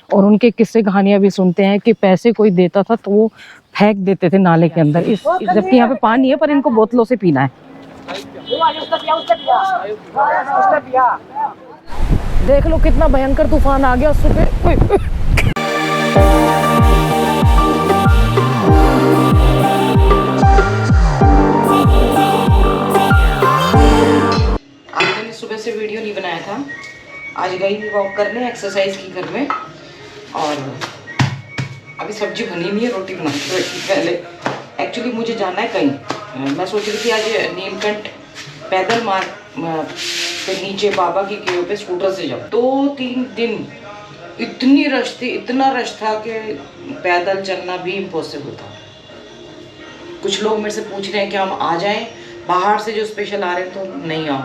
और उनके किस्से कहानियां भी सुनते हैं कि पैसे कोई देता था तो वो फेंक देते थे नाले के अंदर। इस जबकि यहाँ पे पानी है पर इनको बोतलों से पीना है। देख लो कितना भयंकर तूफान आ गया सुबह। आज मैंने सुबह से वीडियो नहीं बनाया था, आज गई वॉक करने, एक्सरसाइज की घर में, और अभी सब्जी बनी नहीं है, रोटी बना के बैठी पहले। एक्चुअली मुझे जाना है कहीं, मैं सोच रही थी आज नीलकंठ पैदल मार्ग पे नीचे बाबा की केव पे स्कूटर से जाओ। 2-3 दिन इतनी रश थी, इतना रश था कि पैदल चलना भी इम्पॉसिबल था। कुछ लोग मेरे से पूछ रहे हैं कि हम आ जाएं, बाहर से जो स्पेशल आ रहे हैं, तो नहीं आओ,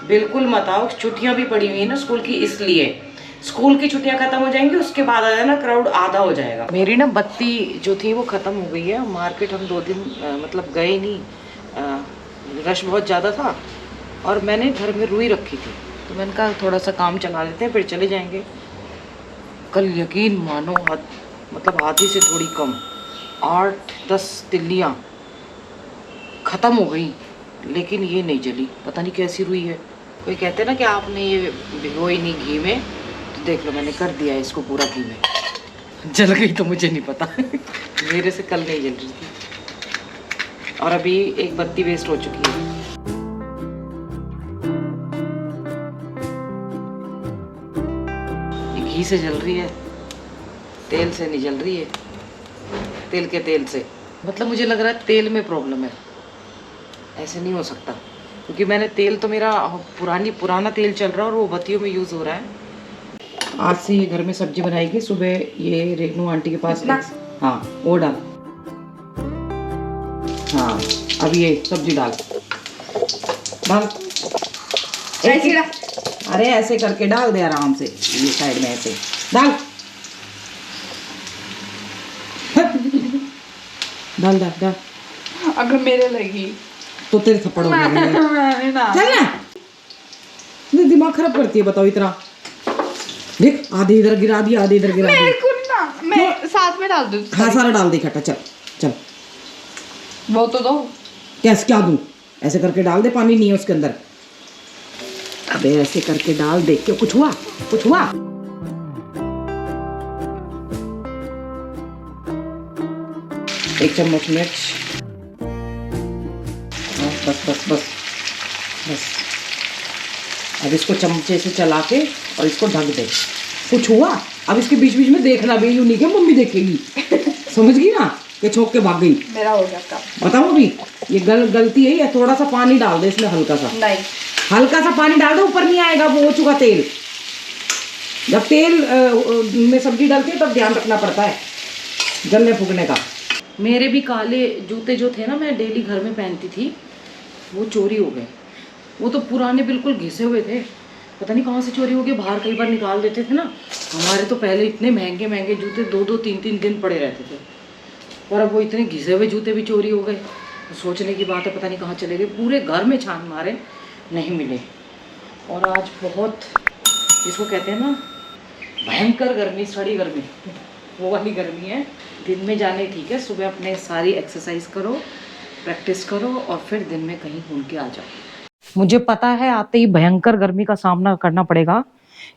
बिल्कुल मत आओ। छुट्टियां भी पड़ी हुई है ना स्कूल की, इसलिए स्कूल की छुट्टियां खत्म हो जाएंगी, उसके बाद आ जाना, क्राउड आधा हो जाएगा। मेरी ना बत्ती जो थी वो ख़त्म हो गई है। मार्केट हम 2 दिन मतलब गए नहीं, रश बहुत ज़्यादा था, और मैंने घर में रुई रखी थी, तो मैंने कहा थोड़ा सा काम चला लेते हैं फिर चले जाएंगे। कल यकीन मानो मतलब आधी से थोड़ी कम 8-10 तिल्लियाँ ख़त्म हो गई, लेकिन ये नहीं जली, पता नहीं कैसी रुई है। कोई कहते ना कि आपने ये भिगोई नहीं घी में, तो देख लो मैंने कर दिया इसको पूरा घी में। जल गई तो मुझे नहीं पता मेरे से कल नहीं जल रही थी, और अभी एक बत्ती वेस्ट हो चुकी है। ये घी से जल रही है, तेल से नहीं जल रही है, तेल के तेल से। मतलब मुझे लग रहा है तेल में प्रॉब्लम है, ऐसे नहीं हो सकता, क्योंकि मैंने तेल तो मेरा पुराना तेल चल रहा है और वो बत्तियों में यूज़ हो रहा है। आज से ये घर में सब्जी बनाएगी। सुबह ये रेनू आंटी के पास, हाँ वो डाल, हाँ अब ये सब्जी डाल अरे ऐसे करके डाल दे आराम से, ये साइड में ऐसे डाल डाल डाल डाल। अगर मेरे लगी तो तेरे थप्पड़ हो गया। चल ना, दिमाग खराब करती है, बताओ इतना। देख आधे इधर गिरा दिया, आधे इधर गिरा दिया। मेरे को ना, मैं साथ में डाल दूँ? हाँ सारा डाल दे इकट्ठा। चल चल वो तो दो। कैसे क्या दूं? ऐसे करके डाल दे, पानी नहीं है उसके अंदर। अबे ऐसे करके डाल दे। क्यों, कुछ हुआ? कुछ हुआ? एक चम्मच मिर्च, बस बस बस बस। अब इसको चमचे से चला के और इसको ढक दे। कुछ हुआ? अब इसके बीच बीच में देखना भी, यूं नहीं कि मम्मी देखेगी समझ गई ना, कि छोक के भाग गई। मेरा हो गया काम। बताओ अभी ये गलती है, या थोड़ा सा पानी डाल दे इसमें, हल्का सा। नहीं, हल्का सा पानी डाल दे, ऊपर नहीं आएगा, वो हो चुका तेल। जब तेल में सब्जी डालती है तब ध्यान रखना पड़ता है जलने फूकने का। मेरे भी काले जूते जो थे ना, मैं डेली घर में पहनती थी, वो चोरी हो गए। वो तो पुराने बिल्कुल घिसे हुए थे, पता नहीं कहाँ से चोरी हो गए। बाहर कई बार निकाल देते थे ना। हमारे तो पहले इतने महंगे महंगे जूते 2-2, 3-3 दिन पड़े रहते थे, और अब वो इतने घिसे हुए जूते भी चोरी हो गए। तो सोचने की बात है, पता नहीं कहाँ चले गए। पूरे घर में छान मारे, नहीं मिले। और आज बहुत, जिसको कहते हैं ना भयंकर गर्मी, सड़ी गर्मी, वो वाली गर्मी है। दिन में जाने ठीक है, सुबह अपने सारी एक्सरसाइज करो, प्रैक्टिस करो, और फिर दिन में कहीं घूम के आ जाओ। मुझे पता है आते ही भयंकर गर्मी का सामना करना पड़ेगा,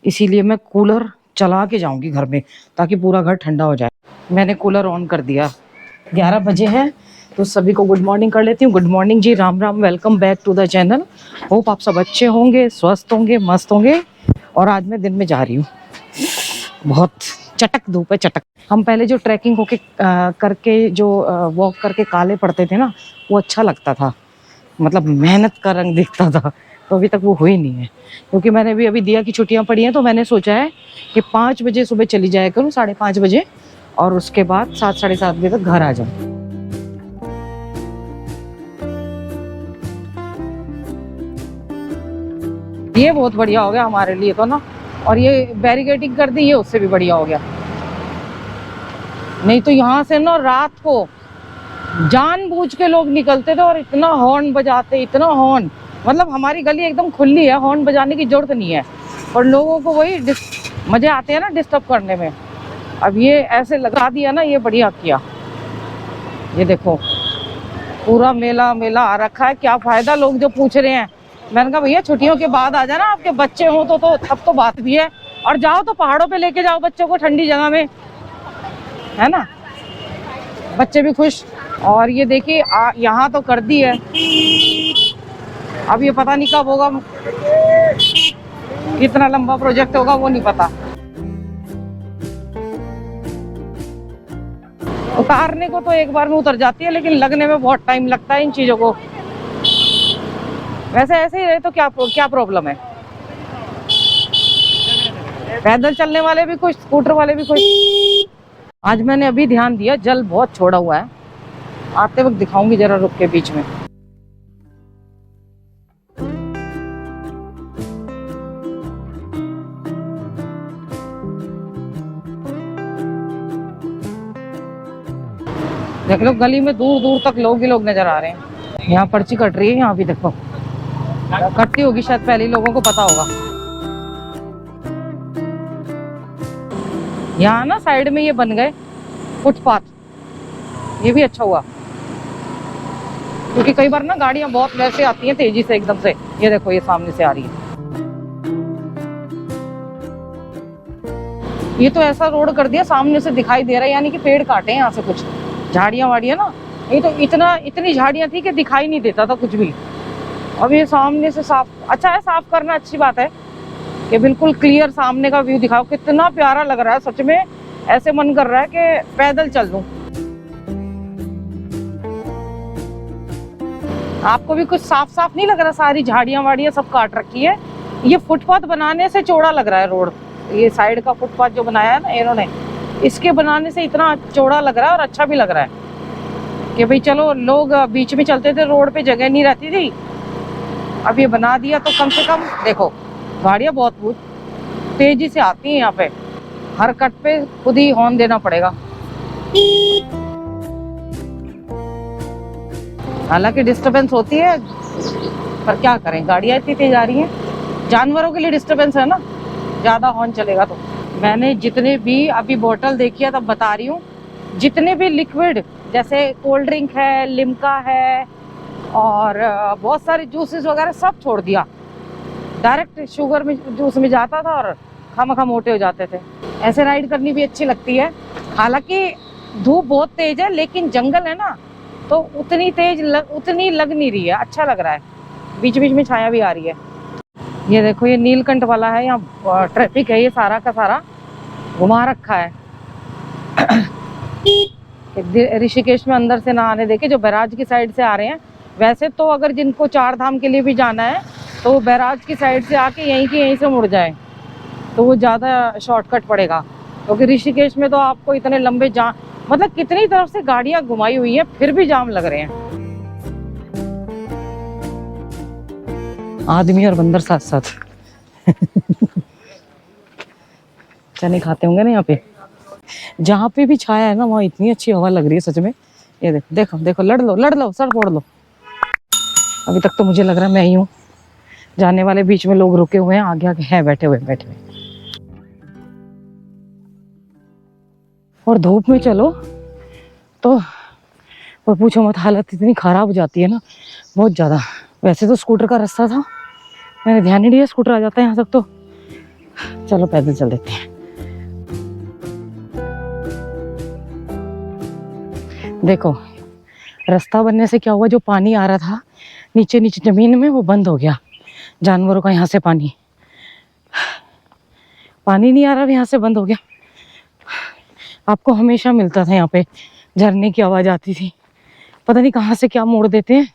इसीलिए मैं कूलर चला के जाऊंगी घर में, ताकि पूरा घर ठंडा हो जाए। मैंने कूलर ऑन कर दिया। 11 बजे हैं, तो सभी को गुड मॉर्निंग कर लेती हूँ। गुड मॉर्निंग जी, राम राम, welcome back to the channel. Hope आप सब अच्छे होंगे, स्वस्थ होंगे, मस्त होंगे। और आज मैं दिन में जा रही हूँ, बहुत चटक धूप है, चटक। हम पहले जो ट्रैकिंग होके करके जो वॉक करके काले पड़ते थे ना, वो अच्छा लगता था, मतलब मेहनत का रंग दिखता था। तो अभी तक वो हुई नहीं है, क्योंकि मैंने भी अभी दिया कि छुट्टियां पड़ी हैं, तो मैंने सोचा है कि 5 बजे सुबह चली जाया करूँ, 5:30 बजे, और उसके बाद 7-7:30 बजे तक घर आ जाऊँ। ये बहुत बढ़िया हो गया हमारे लिए तो ना, और ये बैरिकेडिंग कर दी, ये उससे भी बढ़िया हो गया। नहीं तो यहाँ से ना रात को जानबूझ के लोग निकलते थे और इतना हॉर्न बजाते, इतना हॉर्न। मतलब हमारी गली एकदम खुली है, हॉर्न बजाने की जरूरत नहीं है, और लोगों को वही मजे आते हैं ना डिस्टर्ब करने में। अब ये ऐसे लगा दिया ना, ये बढ़िया किया। ये देखो पूरा मेला मेला आ रखा है, क्या फायदा लोग जो पूछ रहे हैं। मैंने कहा भैया छुट्टियों के बाद आ जाना, आपके बच्चे हो तो तब तो बात भी है। और जाओ तो पहाड़ों पे लेके जाओ बच्चों को, ठंडी जगह में, है ना, बच्चे भी खुश। और ये देखिए यहाँ तो कर दी है, अब ये पता नहीं कब होगा, कितना लंबा प्रोजेक्ट होगा वो नहीं पता। उतारने को तो एक बार में उतर जाती है, लेकिन लगने में बहुत टाइम लगता है इन चीजों को। वैसे ऐसे ही रहे तो क्या प्रॉब्लम है। पैदल चलने वाले भी खुश, स्कूटर वाले भी खुश। आज मैंने अभी ध्यान दिया, जल बहुत छोड़ा हुआ है, आते वक्त दिखाऊंगी जरा रुक के बीच में। देख लो गली में दूर दूर तक लोग ही लोग नजर आ रहे हैं। यहाँ पर्ची कट रही है, यहाँ भी देखो कटती होगी शायद, पहले लोगों को पता होगा। यहाँ ना साइड में ये बन गए फुटपाथ, ये भी अच्छा हुआ, क्योंकि कई बार ना गाड़ियां बहुत वैसे आती हैं तेजी से एकदम से। ये देखो ये सामने से आ रही है। ये तो ऐसा रोड कर दिया सामने से दिखाई दे रहा है, यानी कि पेड़ काटे हैं यहाँ से, कुछ झाड़ियां वाड़ियां ना, ये तो इतनी झाड़ियां थी कि दिखाई नहीं देता था कुछ भी। अब ये सामने से साफ, अच्छा है, साफ करना अच्छी बात है कि बिल्कुल क्लियर सामने का व्यू दिखाओ। कितना प्यारा लग रहा है सच में, ऐसे मन कर रहा है कि पैदल चल दूं। आपको भी कुछ साफ साफ नहीं लग रहा? सारी झाड़ियां वाड़ियां सब काट रखी है। ये फुटपाथ बनाने से चौड़ा लग रहा है रोड, ये साइड का फुटपाथ जो बनाया है ना इन्होंने, इसके बनाने से इतना चौड़ा लग रहा है और अच्छा भी लग रहा है कि भाई चलो, लोग बीच में चलते थे, रोड पे जगह नहीं रहती थी, अब ये बना दिया तो कम से कम देखो गाड़ियां बहुत तेजी से आती हैं यहाँ पे, हर कट पे खुद ही हॉर्न देना पड़ेगा। हालांकि डिस्टरबेंस होती है, पर क्या करें, गाड़ियां इतनी तेज आ रही हैं। जानवरों के लिए डिस्टरबेंस है ना, ज्यादा हॉर्न चलेगा तो। मैंने जितने भी अभी बोतल देखी है तब बता रही हूँ, जितने भी लिक्विड जैसे कोल्ड ड्रिंक है, लिम्का है और बहुत सारे जूसेस वगैरह सब छोड़ दिया। डायरेक्ट शुगर में जूस में जाता था और खामखा मोटे हो जाते थे। ऐसे राइड करनी भी अच्छी लगती है। हालांकि धूप बहुत तेज है, लेकिन जंगल है ना तो उतनी तेज उतनी लग नहीं रही है, अच्छा लग रहा है, बीच बीच में छाया भी आ रही है। ये देखो ये नीलकंठ वाला है, यहाँ ट्रैफिक है, ये सारा का सारा घुमा रखा है। ऋषिकेश में अंदर से ना आने देके, जो बैराज की साइड से आ रहे हैं, वैसे तो अगर जिनको 4 धाम के लिए भी जाना है तो वो बैराज की साइड से आके यहीं से मुड़ जाए तो वो ज़्यादा शॉर्टकट पड़ेगा, क्योंकि ऋषिकेश में तो आपको इतने लंबे जाम, मतलब कितनी तरफ से गाड़ियां घुमाई हुई है फिर भी जाम लग रहे हैं। आदमी और बंदर साथ साथ चने खाते होंगे ना यहाँ पे। जहाँ पे भी छाया है ना वहाँ इतनी अच्छी हवा लग रही है सच में। ये देखो देखो देखो, लड़ लो सर फोड़ लो। अभी तक तो मुझे लग रहा है मैं ही हूँ, जाने वाले बीच में लोग रुके हुए हैं, आगे आगे हैं बैठे हुए। और धूप में चलो तो पूछो मत, हालत इतनी खराब हो जाती है ना, बहुत ज़्यादा। वैसे तो स्कूटर का रास्ता था, मैंने ध्यान नहीं दिया, स्कूटर आ जाता है यहाँ तक तो चलो पैदल चल देते हैं। देखो रास्ता बनने से क्या हुआ, जो पानी आ रहा था नीचे जमीन में वो बंद हो गया। जानवरों का यहाँ से पानी नहीं आ रहा, यहाँ से बंद हो गया। आपको हमेशा मिलता था यहाँ पे, झरने की आवाज आती थी, पता नहीं कहाँ से क्या मोड़ देते हैं,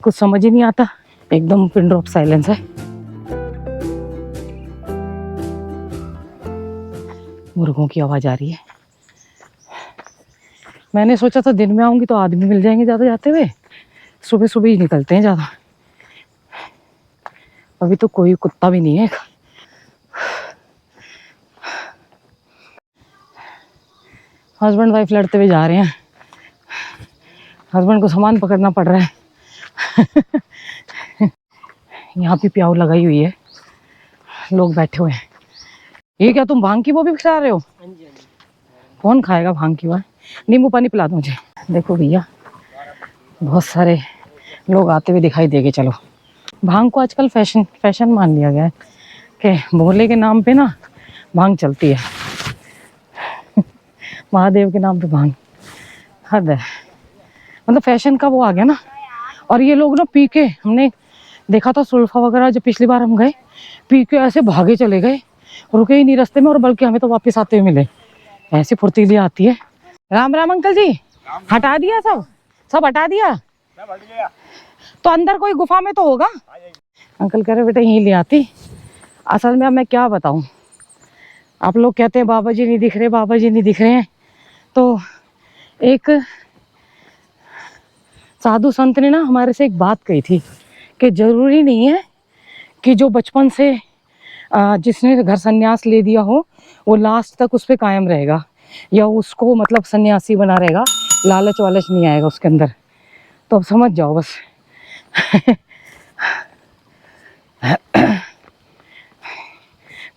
कुछ समझ ही नहीं आता। एकदम पिन ड्रॉप साइलेंस है। मुर्गों की आवाज आ रही है। मैंने सोचा था दिन में आऊंगी तो आदमी मिल जाएंगे ज्यादा जाते हुए, सुबह सुबह ही निकलते हैं ज्यादा। अभी तो कोई कुत्ता भी नहीं है। हस्बैंड वाइफ लड़ते हुए जा रहे हैं, हस्बैंड को सामान पकड़ना पड़ रहा है। यहाँ पे प्याऊ लगाई हुई है, लोग बैठे हुए हैं। ये क्या तुम भांग की वो भी खिला रहे हो? कौन खाएगा भांग की वो? नींबू पानी पिला दो मुझे। देखो भैया बहुत सारे लोग आते हुए दिखाई देंगे। चलो, भांग को आजकल फैशन मान लिया गया है कि भोले के नाम पे ना भांग चलती है। महादेव के नाम पे भांग, हद है। मतलब फैशन का वो आ गया ना। और ये लोग ना पी के, हमने देखा था सुल्फा वगैरह जब पिछली बार हम गए, पी के ऐसे भागे चले गए, रुके ही नहीं रास्ते में, और बल्कि हमें तो वापस आते हुए मिले। ऐसी फुर्तीली आती है। राम राम अंकल जी। हटा दिया सब हटा दिया? तो अंदर कोई गुफा में तो होगा। अंकल कह रहे बेटा यहीं ले आती। असल में अब मैं क्या बताऊं, आप लोग कहते हैं बाबा जी नहीं दिख रहे, बाबा जी नहीं दिख रहे हैं। तो एक साधु संत ने ना हमारे से एक बात कही थी कि जरूरी नहीं है कि जो बचपन से जिसने घर संन्यास ले दिया हो वो लास्ट तक उस पे कायम रहेगा, या उसको मतलब सन्यासी बना रहेगा। लालच वालच नहीं आएगा उसके अंदर। तो अब समझ जाओ बस।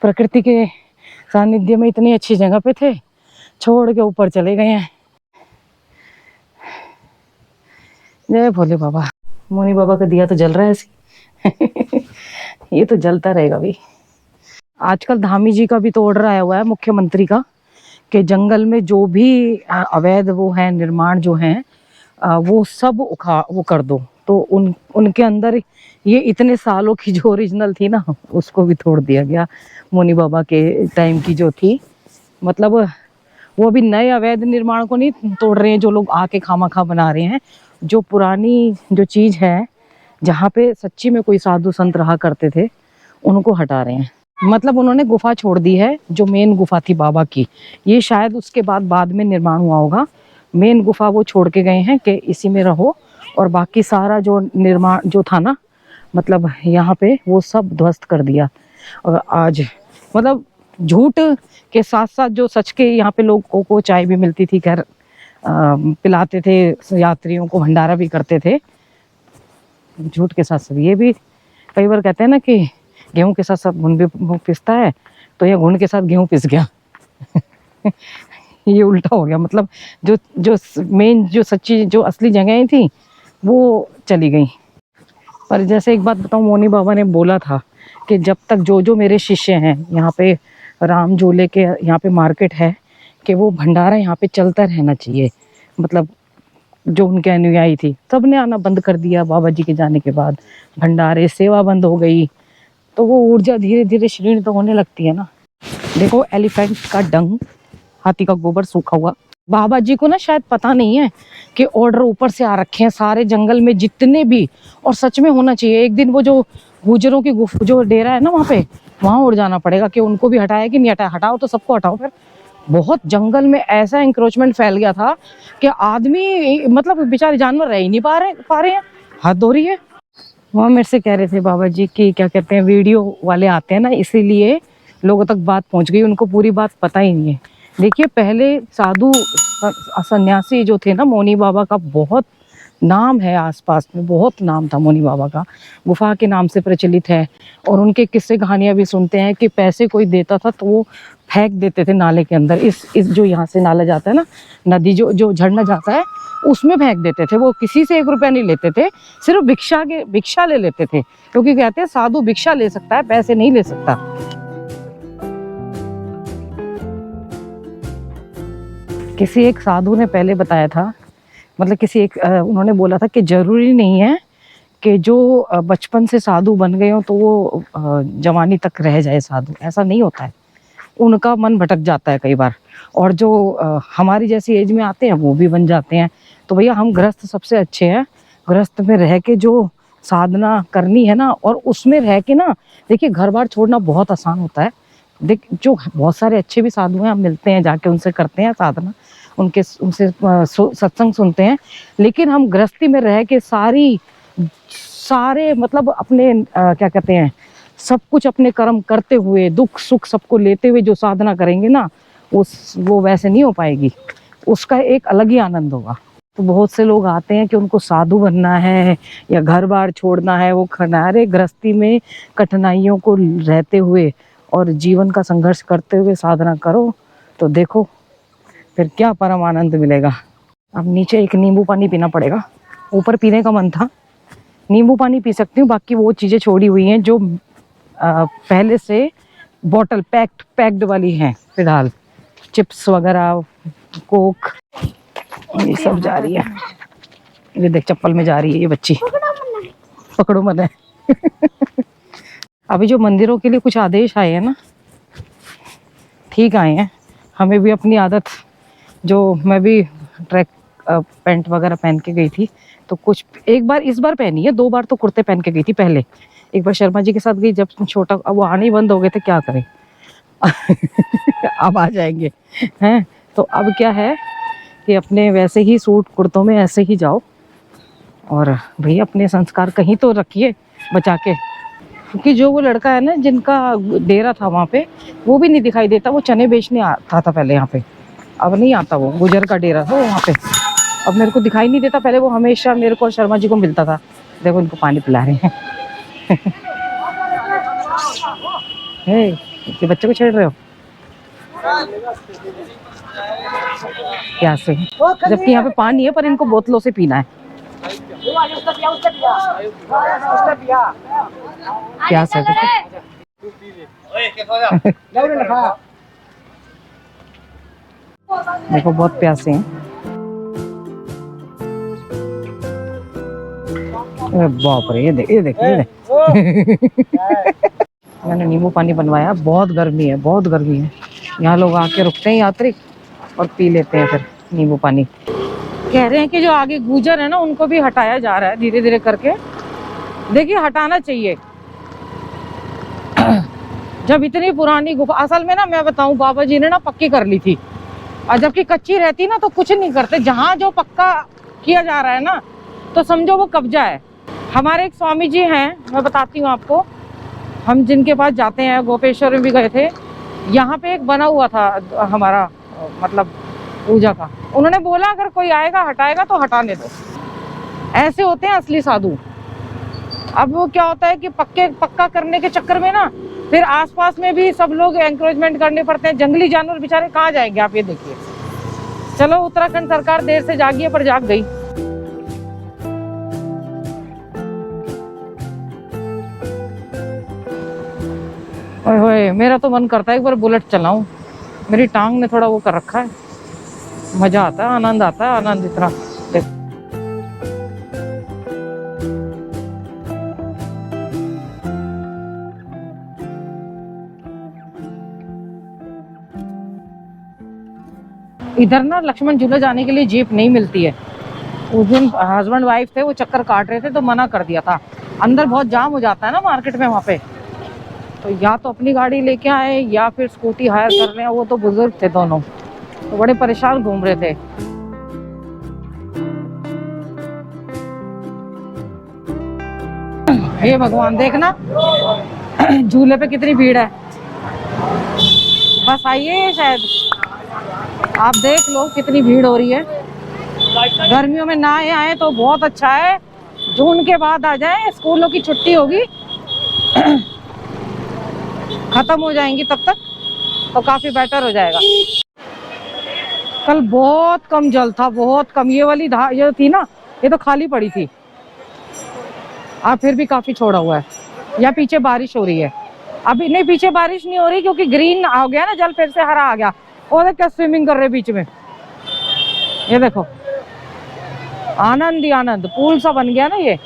प्रकृति के सानिध्य में इतनी अच्छी जगह पे थे, छोड़ के ऊपर चले गए हैं। जय भोले बाबा। मोनी बाबा का दिया तो जल रहा है ऐसे। ये तो जलता रहेगा भी। आजकल धामी जी का भी तो ऑर्डर आया हुआ है मुख्यमंत्री का कि जंगल में जो भी अवैध वो है निर्माण जो है वो सब वो कर दो। तो उनके अंदर ये इतने सालों की जो ओरिजिनल थी ना उसको भी तोड़ दिया गया। मोनी बाबा के टाइम की जो थी, मतलब वो भी नए अवैध निर्माण को नहीं तोड़ रहे हैं जो लोग आके खामाखा बना रहे हैं। जो पुरानी जो चीज है जहाँ पे सच्ची में कोई साधु संत रहा करते थे उनको हटा रहे हैं। मतलब उन्होंने गुफा छोड़ दी है जो मेन गुफा थी बाबा की। ये शायद उसके बाद में निर्माण हुआ होगा। मेन गुफा वो छोड़ के गए हैं कि इसी में रहो, और बाकी सारा जो निर्माण जो था ना मतलब यहाँ पे वो सब ध्वस्त कर दिया। और आज मतलब झूठ के साथ साथ जो सच के यहाँ पे लोगों को चाय भी मिलती थी, खैर पिलाते थे यात्रियों को, भंडारा भी करते थे। झूठ के साथ साथ ये भी कई बार कहते हैं ना कि गेहूं के साथ सब घुन भी पिसता है, तो ये घुन के साथ गेहूं पिस गया। ये उल्टा हो गया। मतलब जो जो मेन जो सच्ची जो असली जगहें थी वो चली गई। पर जैसे एक बात बताऊं, मोनी बाबा ने बोला था कि जब तक जो मेरे शिष्य हैं यहाँ पे राम झूले के यहाँ पे मार्केट है कि वो भंडारा यहाँ पे चलता रहना चाहिए। मतलब जो उनके अनुयायी थी सब ने आना बंद कर दिया बाबा जी के जाने के बाद। भंडारे सेवा बंद हो गई, तो वो ऊर्जा धीरे धीरे क्षीण तो होने लगती है ना। देखो एलिफेंट का डंग, हाथी का गोबर सूखा हुआ। बाबा जी को ना शायद पता नहीं है कि ऑर्डर ऊपर से आ रखे हैं सारे जंगल में जितने भी, और सच में होना चाहिए। एक दिन वो जो गुजरों की जो डेरा है ना वहाँ उड़ जाना पड़ेगा कि उनको भी हटाया कि नहीं हटाया। हटाओ तो सबको हटाओ। फिर बहुत जंगल में ऐसा इंक्रोचमेंट फैल गया था कि आदमी मतलब बेचारे जानवर रह ही नहीं पा रहे हैं। हद हो रही है। वहाँ मेरे से कह रहे थे बाबा जी की क्या कहते हैं वीडियो वाले आते हैं ना, इसीलिए लोगों तक बात पहुंच गई, उनको पूरी बात पता ही नहीं है। देखिए पहले साधु सन्यासी जो थे ना, मोनी बाबा का बहुत नाम है, आसपास में बहुत नाम था मोनी बाबा का, गुफा के नाम से प्रचलित है। और उनके किस्से कहानियां भी सुनते हैं कि पैसे कोई देता था तो वो फेंक देते थे नाले के अंदर। इस जो यहाँ से नाला जाता है ना, नदी जो झरना जाता है उसमें फेंक देते थे। वो किसी से 1 रुपया नहीं लेते थे, सिर्फ भिक्षा ले लेते थे, क्योंकि कहते हैं साधु भिक्षा ले सकता है, पैसे नहीं ले सकता। किसी एक साधु ने पहले बताया था, मतलब उन्होंने बोला था कि जरूरी नहीं है कि जो बचपन से साधु बन गए हो तो वो जवानी तक रह जाए साधु। ऐसा नहीं होता है, उनका मन भटक जाता है कई बार। और जो हमारी जैसी एज में आते हैं वो भी बन जाते हैं। तो भैया हम गृहस्थ सबसे अच्छे हैं। गृहस्थ में रह के जो साधना करनी है ना, और उसमें रह के ना, देखिए घर बार छोड़ना बहुत आसान होता है। जो बहुत सारे अच्छे भी साधु हैं, हम मिलते हैं जाके उनसे करते हैं साधना, उनसे सत्संग सुनते हैं। लेकिन हम गृहस्थी में रह के सारे मतलब अपने क्या कहते हैं, सब कुछ अपने कर्म करते हुए, दुख सुख सबको लेते हुए जो साधना करेंगे ना, वो वैसे नहीं हो पाएगी। उसका एक अलग ही आनंद होगा। तो बहुत से लोग आते हैं कि उनको साधु बनना है या घर बार छोड़ना है, वो खनारे गृहस्थी में कठिनाइयों को रहते हुए और जीवन का संघर्ष करते हुए साधना करो तो देखो फिर क्या परम आनंद मिलेगा। अब नीचे एक नींबू पानी पीना पड़ेगा, ऊपर पीने का मन था, नींबू पानी पी सकती हूँ, बाकी वो चीज़ें छोड़ी हुई हैं जो पहले से बॉटल पैक्ड वाली हैं। फिलहाल चिप्स वगैरह, कोक, ये सब जा रही है। ये देख चप्पल में जा रही है ये बच्ची, पकड़ो मत है। अभी जो मंदिरों के लिए कुछ आदेश आए हैं ना, ठीक आए हैं। हमें भी अपनी आदत, जो मैं भी ट्रैक पैंट वगैरह पहन के गई थी, तो कुछ एक बार इस बार पहनी है, 2 बार तो कुर्ते पहन के गई थी पहले। एक बार शर्मा जी के साथ गई जब छोटा, अब वो आने ही बंद हो गए थे, क्या करें। अब आ जाएंगे हैं। तो अब क्या है कि अपने वैसे ही सूट कुर्तों में ऐसे ही जाओ, और भाई अपने संस्कार कहीं तो रखिए बचा के। क्योंकि जो वो लड़का है ना जिनका डेरा था वहाँ पे, वो भी नहीं दिखाई देता। वो चने बेचने आता था पहले यहाँ पे, अब नहीं आता। वो गुजर का डेरा था वहाँ पे, अब मेरे को दिखाई नहीं देता। पहले वो हमेशा मेरे को और शर्मा जी को मिलता था। देखो इनको पानी पिला रहे हैं। हे, ये बच्चे को छेड़ रहे हो प्यास से, जबकि यहाँ पे पानी है पर इनको बोतलों से पीना है। प्यास है देखो, बहुत प्यासे हैं। बाप रे, ये देख ये देख ये देख। मैंने नींबू पानी बनवाया। बहुत गर्मी है, बहुत गर्मी है। यहाँ लोग आके रुकते हैं यात्री और पी लेते हैं फिर नींबू पानी। कह रहे हैं कि जो आगे गुजर है ना, उनको भी हटाया जा रहा है धीरे धीरे करके। देखिए हटाना चाहिए। जब इतनी पुरानी गुफा, असल में ना मैं बताऊं, बाबा जी ने ना पक्की कर ली थी, और जबकि कच्ची रहती ना तो कुछ नहीं करते। जहाँ जो पक्का किया जा रहा है ना, तो समझो वो कब्जा है। हमारे एक स्वामी जी हैं, मैं बताती हूँ आपको, हम जिनके पास जाते हैं, गोपेश्वर में भी गए थे। यहाँ पे एक बना हुआ था हमारा, मतलब पूजा का। उन्होंने बोला अगर कोई आएगा हटाएगा तो हटाने दो। ऐसे होते हैं असली साधु। अब वो क्या होता है कि पक्का करने के चक्कर में ना, फिर आसपास में भी सब लोग एंकरेजमेंट करने पड़ते हैं। जंगली जानवर बेचारे कहाँ जाएंगे, आप ये देखिए। चलो उत्तराखंड सरकार देर से जागी है पर जाग गई। ओए होए, मेरा तो मन करता है एक बार बुलेट चलाऊं। मेरी टांग ने थोड़ा वो कर रखा है। मजा आता है, आनंद आता है, आनंद इतना। इधर ना लक्ष्मण झूला जाने के लिए जीप नहीं मिलती है। उस दिन हस्बैंड वाइफ थे, वो चक्कर काट रहे थे तो मना कर दिया था। अंदर बहुत जाम हो जाता है ना मार्केट में वहाँ पे, तो या तो अपनी गाड़ी लेके आए या फिर स्कूटी हायर कर लें। वो तो बुजुर्ग थे दोनों, तो बड़े परेशान घूम रहे थे। हे भगवान, देखना झूले पे कितनी भीड़ है। बस आइए, शायद आप देख लो कितनी भीड़ हो रही है। गर्मियों में ना आए तो बहुत अच्छा है, जून के बाद आ जाए, स्कूलों की छुट्टी होगी, खत्म हो जाएंगी तब तक, तो काफी बेटर हो जाएगा। कल बहुत कम जल था, बहुत कम। ये वाली ये थी ना, ये तो खाली पड़ी थी। अब फिर भी काफी छोड़ा हुआ है। या पीछे बारिश हो रही है? अभी नहीं, पीछे बारिश नहीं हो रही क्योंकि ग्रीन आ गया ना जल, फिर से हरा आ गया। और क्या स्विमिंग कर रहे बीच में, ये देखो, आनंद ही आनंद, पूल सा बन गया ना ये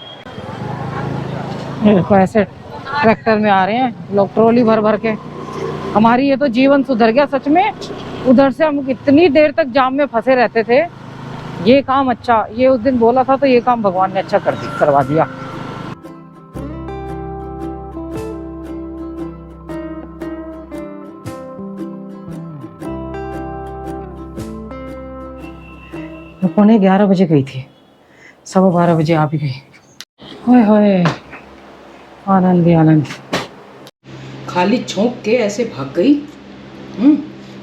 देखो। ऐसे ट्रैक्टर में आ रहे हैं लोग, ट्रॉली भर भर के। हमारी ये तो जीवन सुधर गया सच में। उधर से हम इतनी देर तक जाम में फंसे रहते थे। ये काम अच्छा, ये उस दिन बोला था तो ये काम भगवान ने अच्छा करवा दिया। मैं 11:15 बजे गई थी, 12:15 बजे आ भी गई। होए होए, आनंद ही आनंद। खाली छोंक के ऐसे भाग गई।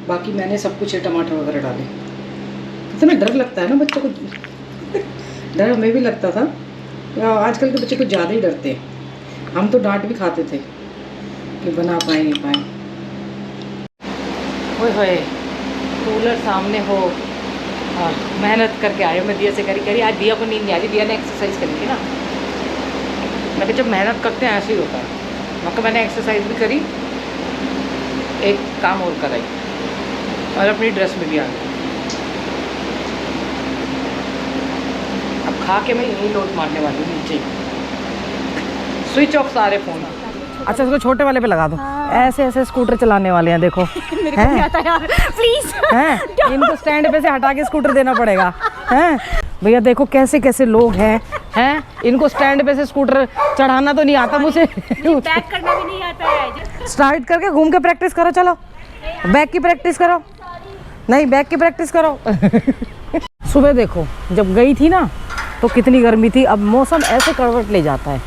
बाकी मैंने सब कुछ टमाटर वगैरह डाले। इतना डर लगता है ना बच्चों को। डर हमें भी लगता था, आजकल के बच्चे कुछ ज़्यादा ही डरते हैं। हम तो डांट भी खाते थे कि बना पाए नहीं पाए। ओए होए, कूलर सामने हो और मेहनत करके आए हो। मैं दिया से करी आज दिया को नींद नहीं आ रही, दिया ने एक्सरसाइज करी थी ना। मैं जब मेहनत करते हैं ऐसे ही होता है। मगर मैंने एक्सरसाइज भी करी, एक काम और कराई और अपनी ड्रेस में भी आ गई। अब खा के मैं यहीं लोट मारने वाली हूँ नीचे। स्विच ऑफ सारे फ़ोन। अच्छा इसको छोटे वाले पे लगा दो। ऐसे ऐसे स्कूटर चलाने वाले हैं देखो। मेरे को नहीं आता यार, प्लीज। हैं इनको स्टैंड पे से हटा के स्कूटर देना पड़ेगा। हैं भैया देखो कैसे कैसे लोग हैं। हैं इनको स्टैंड पे से स्कूटर चढ़ाना तो नहीं आता मुझे, बैक करना भी नहीं आता है। स्टार्ट करके घूम के प्रैक्टिस करो। चलो बैक की प्रैक्टिस करो, नहीं बैक की प्रैक्टिस करो। सुबह देखो जब गई थी ना तो कितनी गर्मी थी, अब मौसम ऐसे करवट ले जाता है।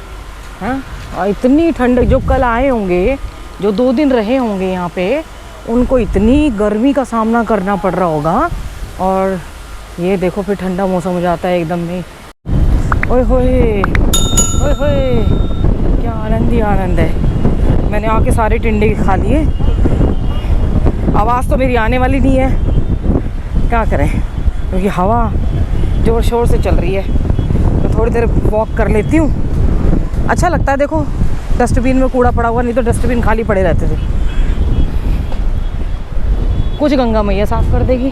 हाँ और इतनी ठंड, जो कल आए होंगे, जो 2 दिन रहे होंगे यहाँ पे, उनको इतनी गर्मी का सामना करना पड़ रहा होगा। और ये देखो फिर ठंडा मौसम हो जाता है एकदम में। ओए होए ओए होए, क्या आनंद ही आनंद है। मैंने आके सारे टिंडे खा लिए। आवाज़ तो मेरी आने वाली नहीं है, क्या करें क्योंकि हवा ज़ोर शोर से चल रही है। तो थोड़ी देर वॉक कर लेती हूँ, अच्छा लगता है। देखो डस्टबिन में कूड़ा पड़ा हुआ, नहीं तो डस्टबिन खाली पड़े रहते थे। कुछ गंगा मैया साफ कर देगी।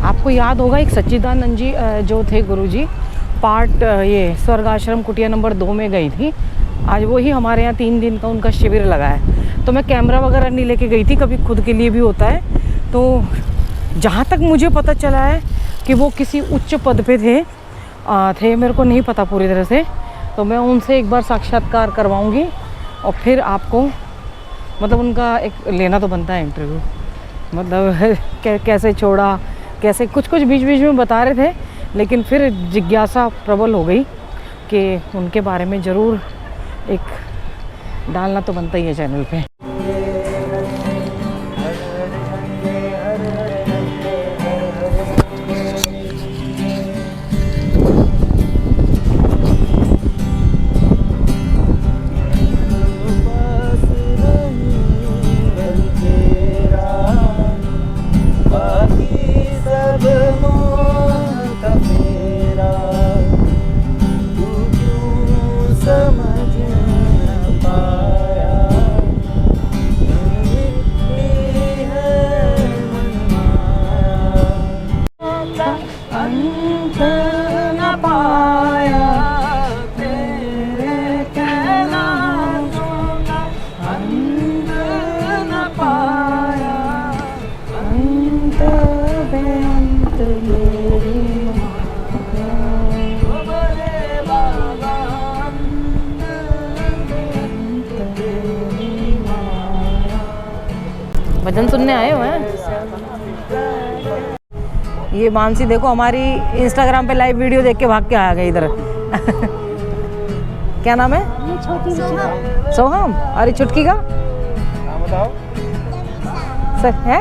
आपको याद होगा एक सच्चिदानंद जी जो थे गुरुजी, पार्ट ये स्वर्ग आश्रम कुटिया नंबर 2 में गई थी। आज वही हमारे यहाँ 3 दिन का उनका शिविर लगा है। तो मैं कैमरा वगैरह नहीं लेके गई थी, कभी खुद के लिए भी होता है। तो जहाँ तक मुझे पता चला है कि वो किसी उच्च पद पे थे, मेरे को नहीं पता पूरी तरह से। तो मैं उनसे एक बार साक्षात्कार करवाऊंगी और फिर आपको मतलब उनका एक लेना तो बनता है इंटरव्यू। मतलब कैसे छोड़ा, कैसे कुछ बीच में बता रहे थे, लेकिन फिर जिज्ञासा प्रबल हो गई कि उनके बारे में ज़रूर एक डालना तो बनता ही है चैनल पे। भजन सुनने आए हुए हैं। ये मानसी देखो हमारी इंस्टाग्राम पे लाइव वीडियो देख के भाग के आ गई इधर। क्या नाम है? सोहम। अरे छुटकी का है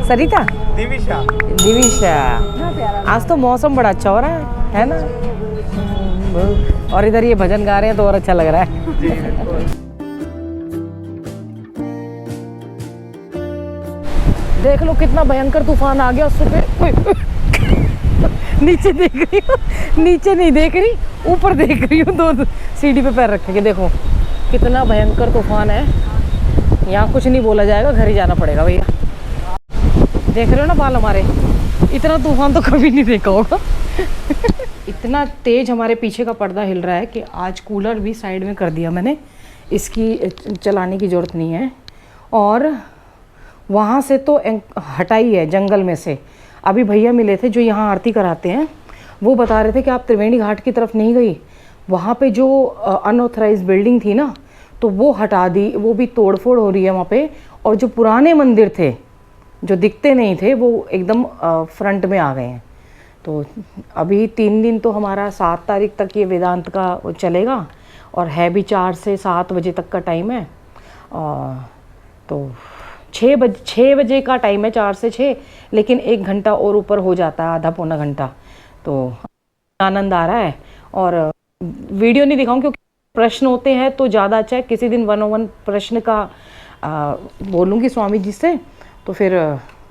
सरिता, दिविशा। आज तो मौसम बड़ा अच्छा हो रहा है ना। और इधर ये भजन गा रहे हैं तो और अच्छा लग रहा है। देख लो कितना भयंकर तूफान आ गया। सुबह नीचे देख रही हूँ, नीचे नहीं देख रही, ऊपर देख रही हूँ। 2 सीढ़ी पे पैर रखेंगे। देखो कितना भयंकर तूफान है। यहाँ कुछ नहीं बोला जाएगा, घर ही जाना पड़ेगा भैया। देख रहे हो ना बाल हमारे, इतना तूफान तो कभी नहीं देखा होगा। इतना तेज हमारे पीछे का पर्दा हिल रहा है कि आज कूलर भी साइड में कर दिया मैंने, इसकी चलाने की ज़रूरत नहीं है। और वहाँ से तो हटाई है जंगल में से। अभी भैया मिले थे जो यहाँ आरती कराते हैं, वो बता रहे थे कि आप त्रिवेणी घाट की तरफ नहीं गई, वहाँ पे जो अनऑथराइज्ड बिल्डिंग थी ना तो वो हटा दी, वो भी तोड़फोड़ हो रही है वहाँ पे। और जो पुराने मंदिर थे जो दिखते नहीं थे वो एकदम फ्रंट में आ गए हैं। तो अभी 3 दिन तो हमारा 7 तारीख तक ये वेदांत का चलेगा और है भी 4 से 7 बजे तक का टाइम है। तो 6 बजे का टाइम है, 4 से 6, लेकिन 1 घंटा और ऊपर हो जाता है, आधा पौना घंटा। तो आनंद आ रहा है। और वीडियो नहीं दिखाऊं क्योंकि प्रश्न होते हैं तो ज़्यादा अच्छा है। किसी दिन 101 प्रश्न का बोलूँगी स्वामी जी से, तो फिर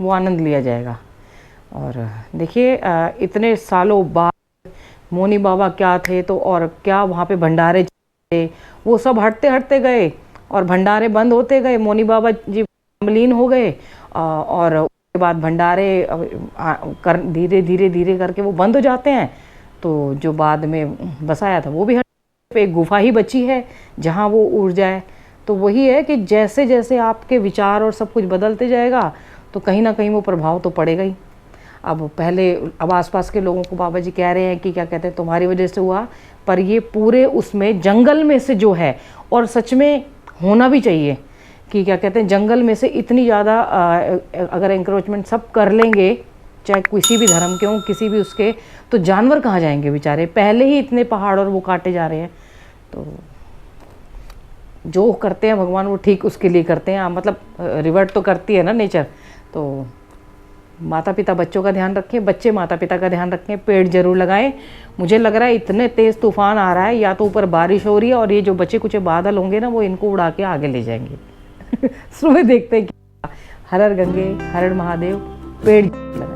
वो आनंद लिया जाएगा। और देखिए इतने सालों बाद मोनी बाबा क्या थे तो और क्या वहाँ पे भंडारे थे, वो सब हटते हटते गए और भंडारे बंद होते गए। मोनी बाबा जी मलिन हो गए और उसके बाद भंडारे कर धीरे धीरे धीरे करके वो बंद हो जाते हैं। तो जो बाद में बसाया था वो भी पे एक गुफा ही बची है जहाँ वो उड़ जाए। तो वही है कि जैसे जैसे आपके विचार और सब कुछ बदलते जाएगा तो कहीं ना कहीं वो प्रभाव तो पड़ेगा ही। अब आसपास के लोगों को बाबा जी कह रहे हैं कि क्या कहते हैं तुम्हारी वजह से हुआ, पर ये पूरे उसमें जंगल में से जो है, और सच में होना भी चाहिए कि क्या कहते हैं जंगल में से इतनी ज़्यादा अगर एंक्रोचमेंट सब कर लेंगे, चाहे किसी भी धर्म के हों किसी भी उसके, तो जानवर कहाँ जाएंगे बेचारे, पहले ही इतने पहाड़ और वो काटे जा रहे हैं। तो जो करते हैं भगवान वो ठीक उसके लिए करते हैं, मतलब रिवर्ट तो करती है ना नेचर। तो माता पिता बच्चों का ध्यान रखें, बच्चे माता पिता का ध्यान रखें, पेड़ जरूर लगाएं। मुझे लग रहा है इतने तेज़ तूफान आ रहा है, या तो ऊपर बारिश हो रही है और ये जो बचे कुछ बादल होंगे ना वो इनको उड़ा के आगे ले जाएंगे। सुबह देखते हैं कि हर हर गंगे हर हर महादेव, पेड़ लगाएं।